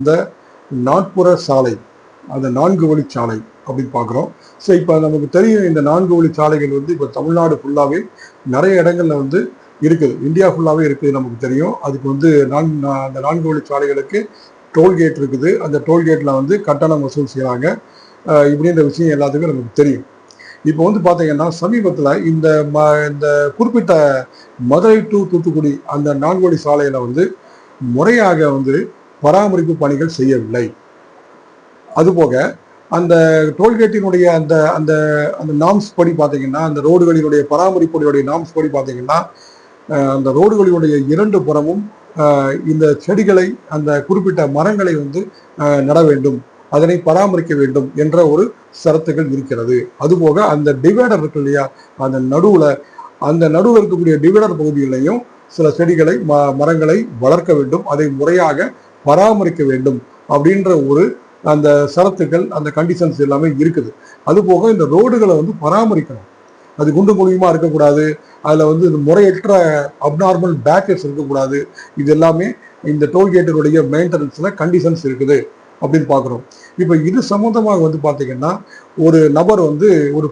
இந்த நாட்புற சாலை, அந்த 4 வழிச்சாலை அப்படின்னு பார்க்குறோம். ஸோ இப்போ நமக்கு தெரியும் இந்த 4 வழிச்சாலைகள் வந்து இப்போ தமிழ்நாடு ஃபுல்லாவே நிறைய இடங்கள்ல வந்து இருக்குது. இந்தியா ஃபுல்லாவே இருக்குது நமக்கு தெரியும். அதுக்கு வந்து அந்த 4 வழிச்சாலைகளுக்கு டோல்கேட் இருக்குது. அந்த டோல்கேட்ல வந்து கட்டணம் வசூல் செய்கிறாங்க. இப்படின்ற விஷயம் எல்லாத்துக்கும் நமக்கு தெரியும். இப்போ வந்து பார்த்தீங்கன்னா சமீபத்தில் இந்த குறிப்பிட்ட மதுரை டு தூத்துக்குடி அந்த 4 வழி சாலையில வந்து முறையாக வந்து பராமரிப்பு பணிகள் செய்யவில்லை. அதுபோக அந்த டோல்கேட்டினுடைய அந்த அந்த அந்த நாம்ஸ் படி பார்த்தீங்கன்னா, அந்த ரோடுகளினுடைய பராமரிப்புடைய நாம்ஸ் படி பார்த்தீங்கன்னா, அந்த ரோடுகளினுடைய 2 புறமும் இந்த செடிகளை, அந்த குறிப்பிட்ட மரங்களை வந்து நட வேண்டும், அதனை பராமரிக்க வேண்டும் என்ற ஒரு ஷரத்துகள் இருக்கிறது. அதுபோக அந்த டிவைடர் இருக்கு இல்லையா, அந்த நடுவில் இருக்கக்கூடிய டிவைடர் பகுதிகளையும் சில செடிகளை மரங்களை வளர்க்க வேண்டும், அதை முறையாக பராமரிக்க வேண்டும் அப்படின்ற ஒரு அந்த ஷரத்துக்கள், அந்த கண்டிஷன்ஸ் எல்லாமே இருக்குது. அதுபோக இந்த ரோடுகளை வந்து பராமரிக்கணும். அது குண்டு குழியுமா இருக்கக்கூடாது, அதில் வந்து முறையற்ற அப்நார்மல் பேக்கர்ஸ் இருக்கக்கூடாது. இது எல்லாமே இந்த டோல்கேட்டினுடைய மெயின்டெனன்ஸ்ல கண்டிஷன்ஸ் இருக்குது அப்படின்னு பார்க்குறோம். இப்போ இது சம்மந்தமாக வந்து பார்த்தீங்கன்னா ஒரு நபர் வந்து ஒரு